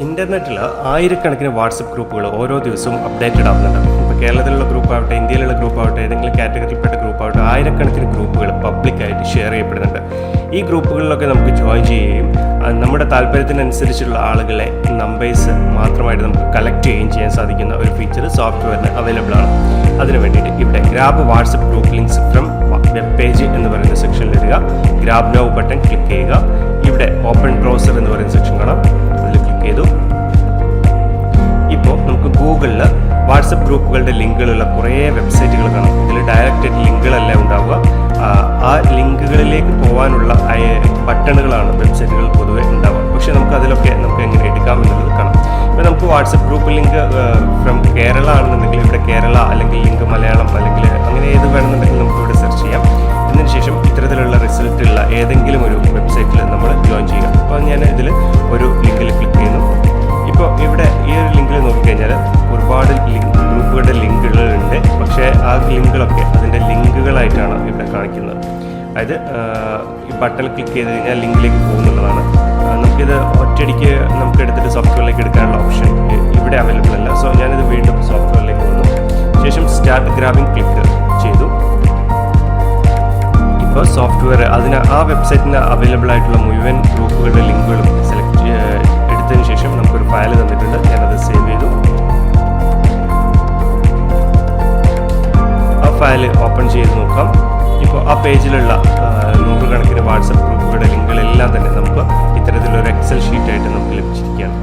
ഇന്റർനെറ്റിൽ ആയിരക്കണക്കിന് വാട്സപ്പ് ഗ്രൂപ്പുകൾ ഓരോ ദിവസവും അപ്ഡേറ്റഡ് ആവുന്നുണ്ട്. ഇപ്പോൾ കേരളത്തിലുള്ള ഗ്രൂപ്പ് ആവട്ടെ, ഇന്ത്യയിലുള്ള ഗ്രൂപ്പ് ആവട്ടെ, ഏതെങ്കിലും കാറ്റഗറിയിൽപ്പെട്ട ഗ്രൂപ്പ് ആവട്ടെ, ആയിരക്കണക്കിന് ഗ്രൂപ്പുകൾ പബ്ലിക്കായിട്ട് ഷെയർ ചെയ്യപ്പെടുന്നുണ്ട്. ഈ ഗ്രൂപ്പുകളിലൊക്കെ നമുക്ക് ജോയിൻ ചെയ്യുകയും നമ്മുടെ താല്പര്യത്തിനനുസരിച്ചുള്ള ആളുകളെ നമ്പേഴ്സ് മാത്രമായിട്ട് നമുക്ക് കളക്ട് ചെയ്യുകയും ചെയ്യാൻ സാധിക്കുന്ന ഒരു ഫീച്ചർ സോഫ്റ്റ്വെയറിന് അവൈലബിൾ ആണ്. അതിനു വേണ്ടിയിട്ട് ഇവിടെ grab WhatsApp group links from web page എന്ന് പറയുന്ന സെക്ഷനിൽ വരിക, ഗ്രാബ് നൗ ബട്ടൺ ക്ലിക്ക് ചെയ്യുക. ഇവിടെ ഓപ്പൺ ബ്രൗസർ എന്ന് പറയുന്ന സെക്ഷൻ കാണാം, അതിൽ ക്ലിക്ക് ചെയ്തു. ഇപ്പോൾ നമുക്ക് ഗൂഗിളിൽ വാട്സപ്പ് ഗ്രൂപ്പുകളുടെ ലിങ്കുകളുള്ള കുറേ വെബ്സൈറ്റുകൾ കാണാം. ഇതിൽ ഡയറക്റ്റ് ലിങ്കുകളല്ല ഉണ്ടാവുക, ആ ലിങ്കുകളിലേക്ക് പോകാനുള്ള ബട്ടണുകളാണ് വെബ്സൈറ്റുകൾ പൊതുവെ ഉണ്ടാവുക. പക്ഷേ നമുക്ക് എങ്ങനെ എടുക്കാം എന്നുള്ളത് കാണാം. ഇപ്പോൾ നമുക്ക് WhatsApp group link from Kerala ആണെന്നുണ്ടെങ്കിൽ ഇവിടെ കേരള, അല്ലെങ്കിൽ ലിങ്ക് മലയാളം, അല്ലെങ്കിൽ അങ്ങനെ ഏത് വേണമെന്നുണ്ടെങ്കിൽ നമുക്ക് ഇവിടെ സെർച്ച് ചെയ്യാം. ഇതിനുശേഷം ഇത്തരത്തിലുള്ള റിസൾട്ടുള്ള ഏതെങ്കിലും ഒരു വെബ്സൈറ്റിൽ നമ്മൾ ജോയിൻ ചെയ്യുക. അപ്പോൾ ഞാൻ ഇതിൽ ഒരു ലിങ്കിൽ ക്ലിക്ക് ചെയ്യുന്നു. ഇപ്പോൾ ഇവിടെ ഈ ഒരു ലിങ്കിൽ നോക്കിക്കഴിഞ്ഞാൽ ഒരുപാട് ഗ്രൂപ്പുകളുടെ ലിങ്കുകളുണ്ട്. പക്ഷേ ആ ലിങ്കുകളൊക്കെ അതിൻ്റെ ലിങ്കുകളായിട്ടാണ് ഇവിടെ കാണിക്കുന്നത്. അതായത് ഈ ബട്ടൺ ക്ലിക്ക് ചെയ്ത് കഴിഞ്ഞാൽ ലിങ്കിലേക്ക് പോകുന്നുള്ളതാണ്. നമുക്കിത് ഒറ്റയടിക്ക് നമുക്ക് എടുത്തിട്ട് സോഫ്റ്റ്വെയറിലേക്ക് എടുക്കാനുള്ള ഓപ്ഷൻ ഇവിടെ അവൈലബിൾ അല്ല. സോ ഞാനിത് വീണ്ടും സോഫ്റ്റ്വെയറിലേക്ക് വന്നു. ശേഷം സ്റ്റാർട്ട് ഗ്രാബിംഗ് ക്ലിക്ക് ചെയ്തു. ഇപ്പോൾ സോഫ്റ്റ്വെയർ ആ വെബ്സൈറ്റിന് അവൈലബിൾ ആയിട്ടുള്ള മുഴുവൻ ഗ്രൂപ്പുകളുടെ ലിങ്കുകളും എടുത്തതിന് ശേഷം നമുക്കൊരു ഫയൽ തന്നിട്ടുണ്ട്. ഞാനത് സേവ് ചെയ്തു. ആ ഫയൽ ഓപ്പൺ ചെയ്ത് നോക്കാം. ഇപ്പോൾ ആ പേജിലുള്ള നൂറുകണക്കിന് വാട്സപ്പ് ഗ്രൂപ്പുകളുടെ ലിങ്കുകളെല്ലാം തന്നെ നമുക്ക് ഇത്തരത്തിലൊരു എക്സൽ ഷീറ്റായിട്ട് നമുക്ക് ലഭിച്ചിരിക്കുകയാണ്.